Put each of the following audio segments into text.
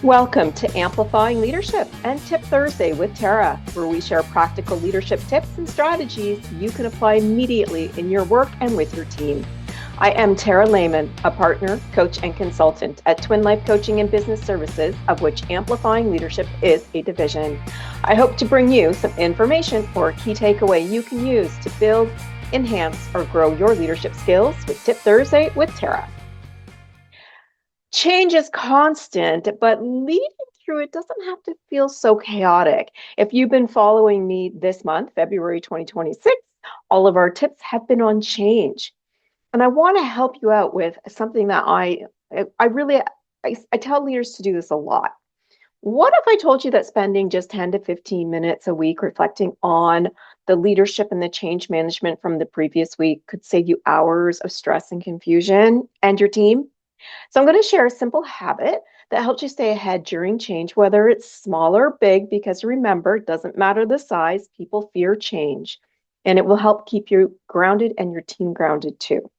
Welcome to Amplifying Leadership and Tip Thursday with Tara, where we share practical leadership tips and strategies you can apply immediately in your work and with your team. I am Tara Lehman, a partner, coach, and consultant at Twin Life Coaching and Business Services, of which Amplifying Leadership is a division. I hope to bring you some information or a key takeaway you can use to build, enhance, or grow your leadership skills with Tip Thursday with Tara. Change is constant, but leading through it doesn't have to feel so chaotic. If you've been following me this month, February 2026, all of our tips have been on change. And I want to help you out with something that I tell leaders to do this a lot. What if I told you that spending just 10 to 15 minutes a week reflecting on the leadership and the change management from the previous week could save you hours of stress and confusion and your team? So I'm going to share a simple habit that helps you stay ahead during change, whether it's small or big, because remember, it doesn't matter the size, people fear change, and it will help keep you grounded and your team grounded too.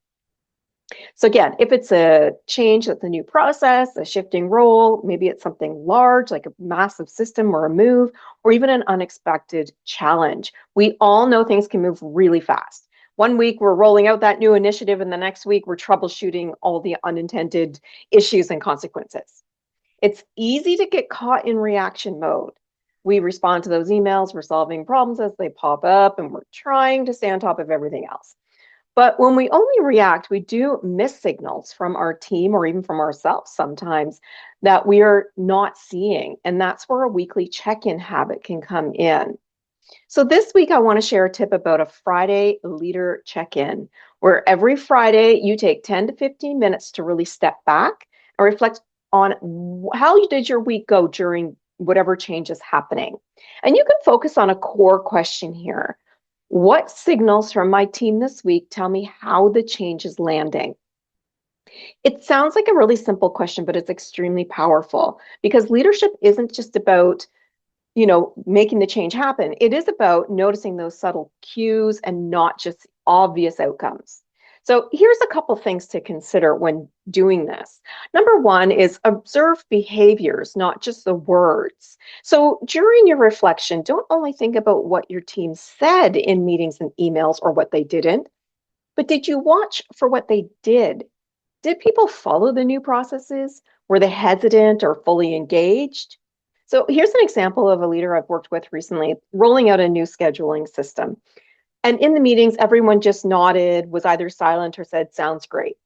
So again, if it's a change that's a new process, a shifting role, maybe it's something large like a massive system or a move, or even an unexpected challenge. We all know things can move really fast. One week we're rolling out that new initiative, and the next week we're troubleshooting all the unintended issues and consequences. It's easy to get caught in reaction mode. We respond to those emails, we're solving problems as they pop up, and we're trying to stay on top of everything else. But when we only react, we do miss signals from our team or even from ourselves sometimes that we are not seeing. And that's where a weekly check-in habit can come in. So this week, I want to share a tip about a Friday leader check-in, where every Friday you take 10 to 15 minutes to really step back and reflect on how did your week go during whatever change is happening. And you can focus on a core question here. What signals from my team this week tell me how the change is landing? It sounds like a really simple question, but it's extremely powerful because leadership isn't just about making the change happen. It is about noticing those subtle cues and not just obvious outcomes. So here's a couple things to consider when doing this. Number one is observe behaviors, not just the words. So during your reflection, don't only think about what your team said in meetings and emails or what they didn't, but did you watch for what they did? Did people follow the new processes? Were they hesitant or fully engaged? So here's an example of a leader I've worked with recently, rolling out a new scheduling system. And in the meetings, everyone just nodded, was either silent or said, sounds great.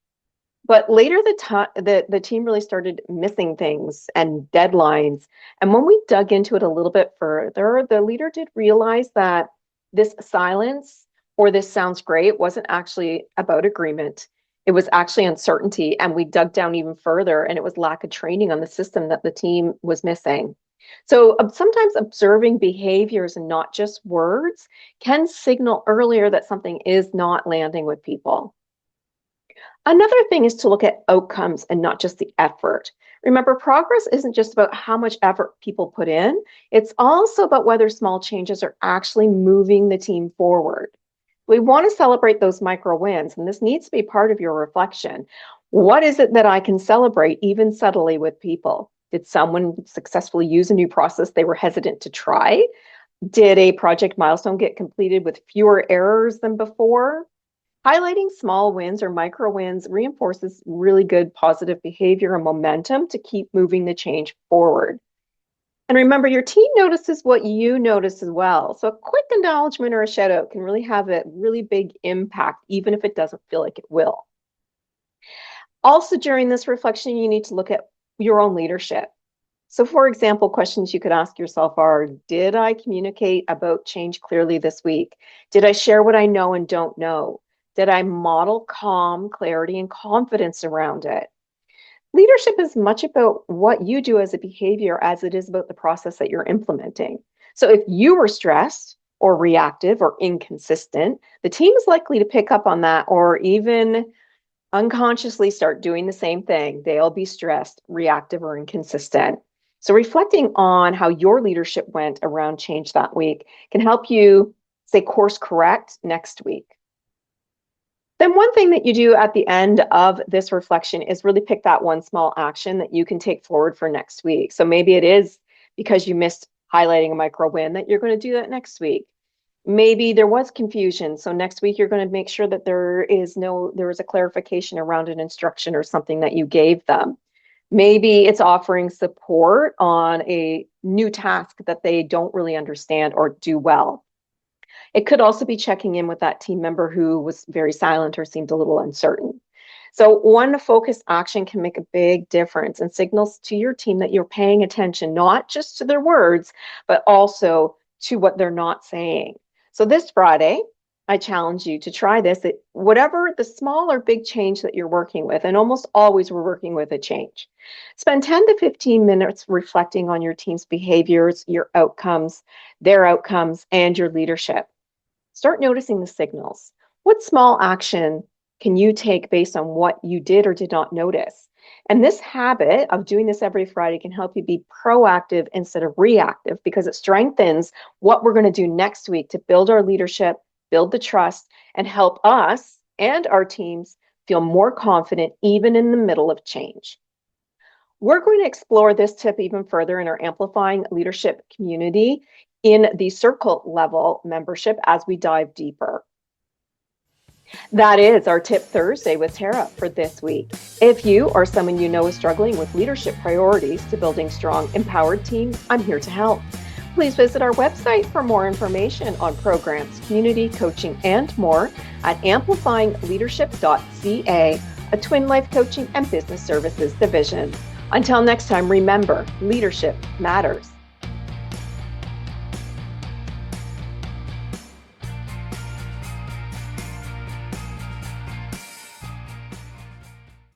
But later, the team really started missing things and deadlines. And when we dug into it a little bit further, the leader did realize that this silence or this sounds great wasn't actually about agreement. It was actually uncertainty. And we dug down even further, and it was lack of training on the system that the team was missing. So sometimes observing behaviors and not just words can signal earlier that something is not landing with people. Another thing is to look at outcomes and not just the effort. Remember, progress isn't just about how much effort people put in. It's also about whether small changes are actually moving the team forward. We want to celebrate those micro wins, and this needs to be part of your reflection. What is it that I can celebrate even subtly with people? Did someone successfully use a new process they were hesitant to try? Did a project milestone get completed with fewer errors than before? Highlighting small wins or micro wins reinforces really good positive behavior and momentum to keep moving the change forward. And remember, your team notices what you notice as well. So a quick acknowledgement or a shout out can really have a really big impact, even if it doesn't feel like it will. Also, during this reflection, you need to look at your own leadership. So for example, questions you could ask yourself are, did I communicate about change clearly this week? Did I share what I know and don't know? Did I model calm, clarity, and confidence around it? Leadership is much about what you do as a behavior as it is about the process that you're implementing. So if you were stressed or reactive or inconsistent, the team is likely to pick up on that or even unconsciously start doing the same thing. They'll be stressed, reactive, or inconsistent. So reflecting on how your leadership went around change that week can help you say course correct next week. Then one thing that you do at the end of this reflection is really pick that one small action that you can take forward for next week. So maybe it is because you missed highlighting a micro win that you're going to do that next week. Maybe there was confusion. So next week you're going to make sure that there is a clarification around an instruction or something that you gave them. Maybe it's offering support on a new task that they don't really understand or do well. It could also be checking in with that team member who was very silent or seemed a little uncertain. So one focused action can make a big difference and signals to your team that you're paying attention, not just to their words, but also to what they're not saying. So this Friday, I challenge you to try this at whatever the small or big change that you're working with, and almost always we're working with a change. Spend 10 to 15 minutes reflecting on your team's behaviors, your outcomes, their outcomes, and your leadership. Start noticing the signals. What small action can you take based on what you did or did not notice? And this habit of doing this every Friday can help you be proactive instead of reactive because it strengthens what we're going to do next week to build our leadership, build the trust, and help us and our teams feel more confident even in the middle of change. We're going to explore this tip even further in our Amplifying Leadership community in the circle level membership as we dive deeper. That is our Tip Thursday with Tara for this week. If you or someone you know is struggling with leadership priorities to building strong, empowered teams, I'm here to help. Please visit our website for more information on programs, community, coaching, and more at amplifyingleadership.ca, a twin life coaching and business services division. Until next time, remember, leadership matters.